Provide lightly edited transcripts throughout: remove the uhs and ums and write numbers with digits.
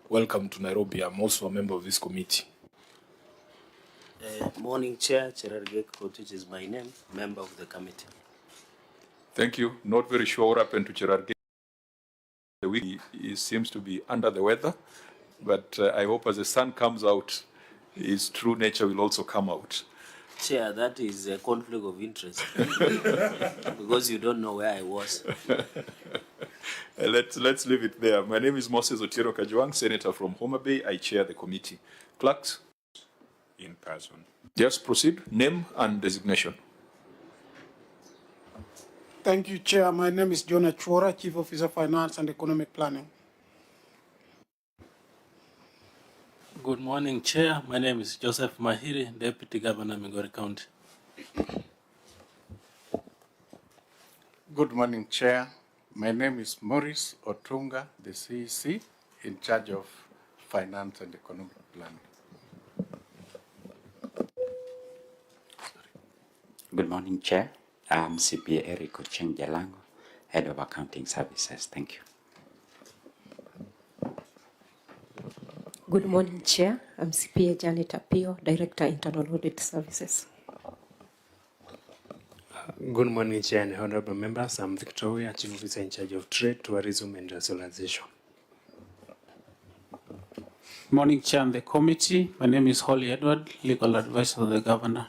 welcome to Nairobi. I'm also a member of this committee. Morning, Chair. Cherargek, which is my name, member of the committee. Thank you. Not very sure what happened to Cherargek. The week he seems to be under the weather, but I hope as the sun comes out, his true nature will also come out. Chair, that is a conflict of interest because you don't know where I was. Let's leave it there. My name is Moses Ochillo Kajwang, Senator from Homa Bay. I chair the committee. Clerks? In person. Yes, proceed. Name and designation. Thank you, Chair. My name is John Achwora, Chief Officer Finance and Economic Planning. Good morning, Chair. My name is Joseph Mahiri, Deputy Governor, Migori County. Good morning, Chair. My name is Maurice Otunga, the CEC, in charge of Finance and Economic Planning. Good morning, Chair. I'm CPA Eric Ocheng Jalango, Head of Accounting Services. Thank you. Good morning, Chair. I'm CPA Janet Apio, Director, Internal Audit Services. Good morning, Chair and honorable members. I'm Victoria, Chief Officer in charge of Trade, Tourism and Industrialization. Morning, Chair and the committee. My name is Holly Edward, Legal Advisor to the Governor.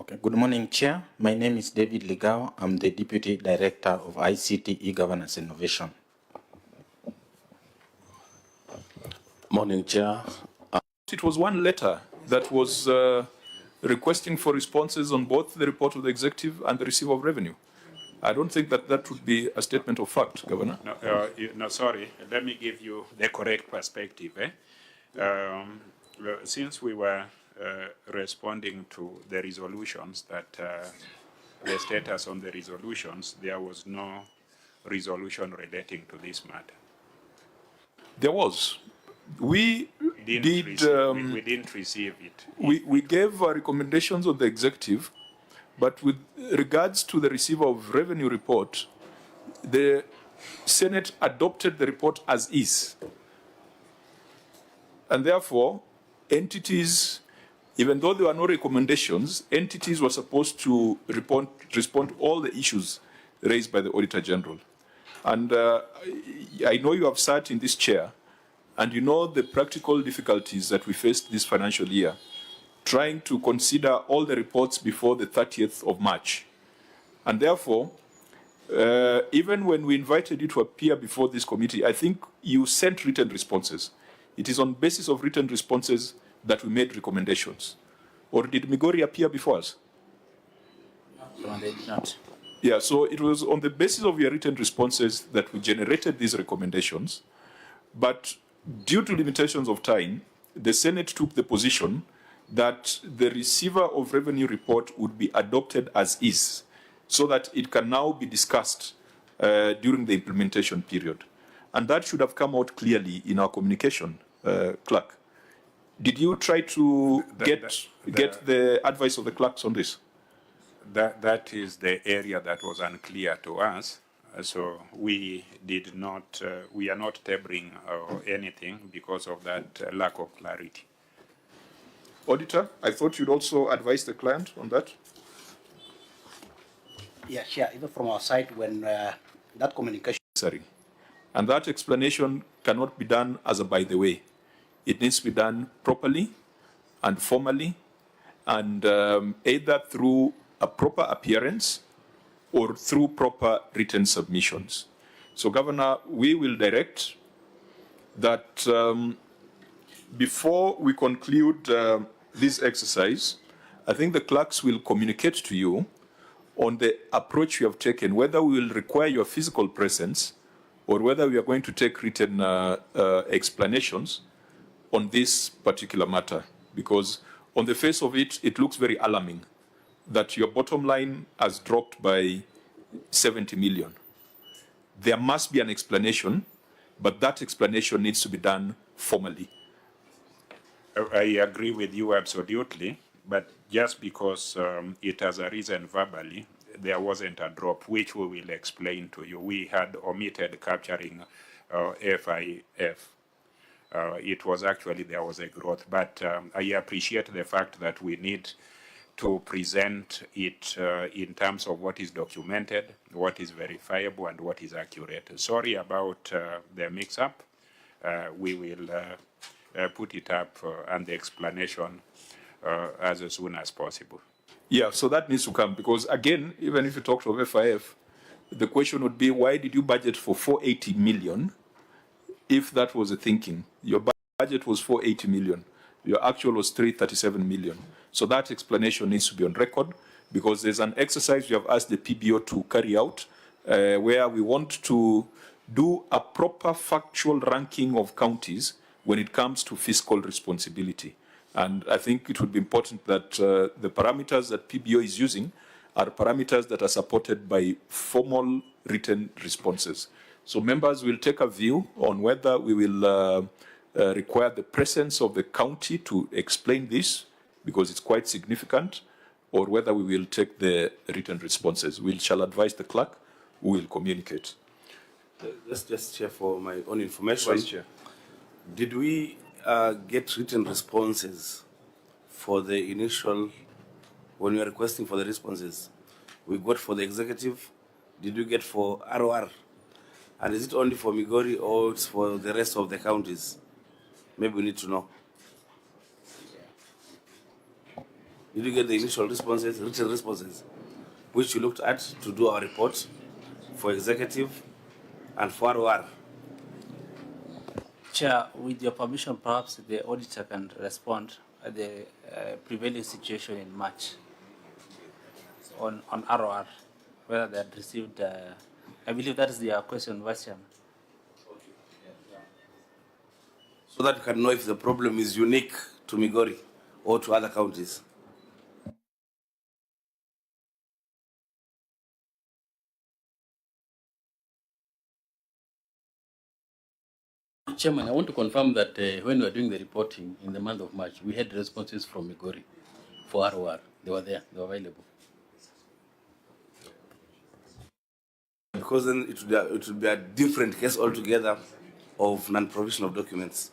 Okay. Good morning, Chair. My name is David Ligao. I'm the Deputy Director of ICT e-Governance Innovation. Morning, Chair. It was one letter that was requesting for responses on both the report of the executive and the receiver of revenue. I don't think that that would be a statement of fact, Governor. No, sorry. Let me give you the correct perspective. Since we were responding to the resolutions, that the status on the resolutions, there was no resolution relating to this matter. There was. We didn't receive it. We gave recommendations on the executive, but with regards to the receiver of revenue report, the Senate adopted the report as is. And therefore, entities, even though there were no recommendations, entities were supposed to respond to all the issues raised by the Auditor General. And I know you have sat in this chair, and you know the practical difficulties that we faced this financial year, trying to consider all the reports before the 30th of March. And therefore, even when we invited you to appear before this committee, I think you sent written responses. It is on basis of written responses that we made recommendations. Or did Migori appear before us? No, they did not. Yeah, so it was on the basis of your written responses that we generated these recommendations. But due to limitations of time, the Senate took the position that the receiver of revenue report would be adopted as is, so that it can now be discussed during the implementation period. And that should have come out clearly in our communication, clerk. Did you try to get the advice of the clerks on this? That is the area that was unclear to us. So we did not, we are not tabling anything because of that lack of clarity. Auditor, I thought you'd also advise the client on that. Yeah, sure. Even from our side, when that communication. Sorry. And that explanation cannot be done as a by the way. It needs to be done properly and formally, and either through a proper appearance or through proper written submissions. So, Governor, we will direct that before we conclude this exercise, I think the clerks will communicate to you on the approach we have taken, whether we will require your physical presence or whether we are going to take written explanations on this particular matter. Because on the face of it, it looks very alarming that your bottom line has dropped by 70 million. There must be an explanation, but that explanation needs to be done formally. I agree with you absolutely, but just because it has arisen verbally, there wasn't a drop, which we will explain to you. We had omitted capturing FIF. It was actually, there was a growth, but I appreciate the fact that we need to present it in terms of what is documented, what is verifiable, and what is accurate. Sorry about the mix-up. We will put it up and the explanation as soon as possible. Yeah, so that needs to come, because again, even if you talk of FIF, the question would be, why did you budget for 480 million if that was the thinking? Your budget was 480 million. Your actual was 337 million. So that explanation needs to be on record, because there's an exercise we have asked the PBO to carry out where we want to do a proper factual ranking of counties when it comes to fiscal responsibility. And I think it would be important that the parameters that PBO is using are parameters that are supported by formal written responses. So members will take a view on whether we will require the presence of the county to explain this, because it's quite significant, or whether we will take the written responses. We shall advise the clerk, who will communicate. Just Chair, for my own information. Vice Chair. Did we get written responses for the initial, when we were requesting for the responses? We got for the executive. Did we get for ROR? And is it only for Migori or it's for the rest of the counties? Maybe we need to know. Did you get the initial responses, written responses, which you looked at to do our report for executive and for ROR? Chair, with your permission, perhaps the auditor can respond at the prevailing situation in March on ROR, whether they had received, I believe that is the question, Vice Chairman. So that you can know if the problem is unique to Migori or to other counties. Chairman, I want to confirm that when we were doing the reporting in the month of March, we had responses from Migori for ROR. They were there, they were available. Because then it would be a different case altogether of non-provision of documents.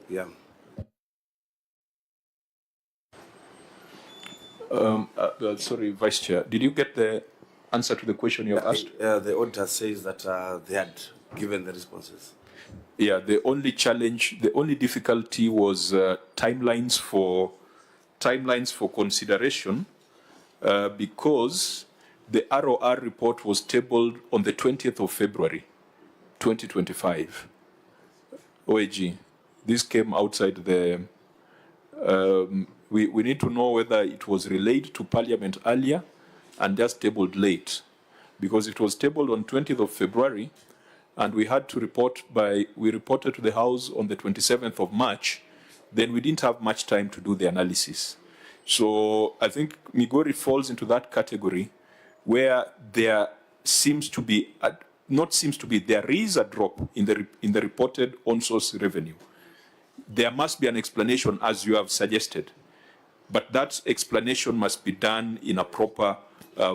Yeah. Sorry, Vice Chair, did you get the answer to the question you have asked? The auditor says that they had given the responses. Yeah, the only challenge, the only difficulty was timelines for consideration, because the ROR report was tabled on the 20th of February, 2025. OAG, this came outside the. We need to know whether it was relayed to Parliament earlier and just tabled late, because it was tabled on 20th of February. And we had to report we reported to the House on the 27th of March, then we didn't have much time to do the analysis. So I think Migori falls into that category where there seems to be, there is a drop in the reported on-source revenue. There must be an explanation, as you have suggested, but that explanation must be done in a proper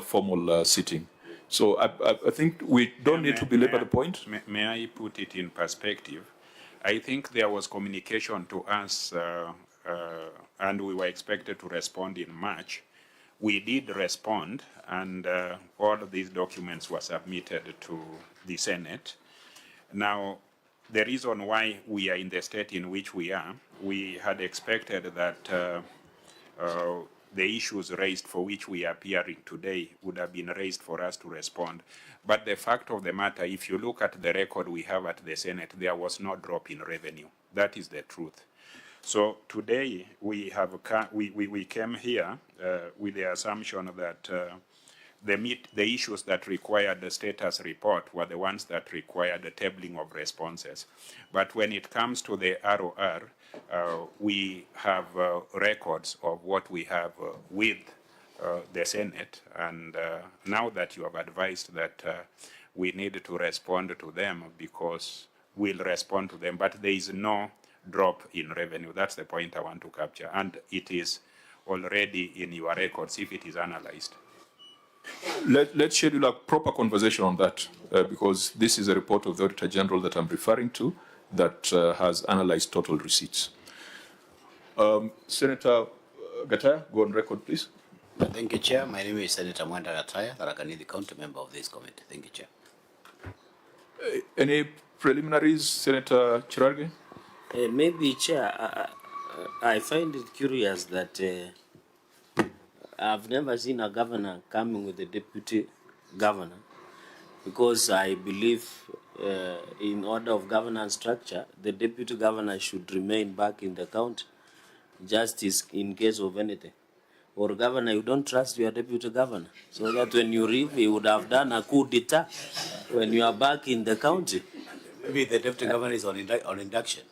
formal sitting. So I think we don't need to belabor the point. May I put it in perspective? I think there was communication to us and we were expected to respond in March. We did respond, and all of these documents were submitted to the Senate. Now, the reason why we are in the state in which we are, we had expected that the issues raised for which we are appearing today would have been raised for us to respond. But the fact of the matter, if you look at the record we have at the Senate, there was no drop in revenue. That is the truth. So today we have we came here with the assumption that the issues that required the status report were the ones that required the tabling of responses. But when it comes to the ROR, we have records of what we have with the Senate, and now that you have advised that we need to respond to them, because we'll respond to them, but there is no drop in revenue. That's the point I want to capture, and it is already in your records if it is analyzed. Let's schedule a proper conversation on that because this is a report of the Auditor General that I'm referring to that has analyzed total receipts. Senator Gataya, go on record, please. Thank you, Chair. My name is Senator Mwenda Gataya, Tharaka the county member of this committee. Thank you, Chair. Any preliminaries, Senator Chirarge? Maybe, Chair, I find it curious that I've never seen a governor coming with a deputy governor because I believe in order of governance structure, the deputy governor should remain back in the county just in case of anything. Or governor, you don't trust your deputy governor, so that when you leave, he would have done a coup d'etat when you are back in the county. Maybe the deputy governor is on induction.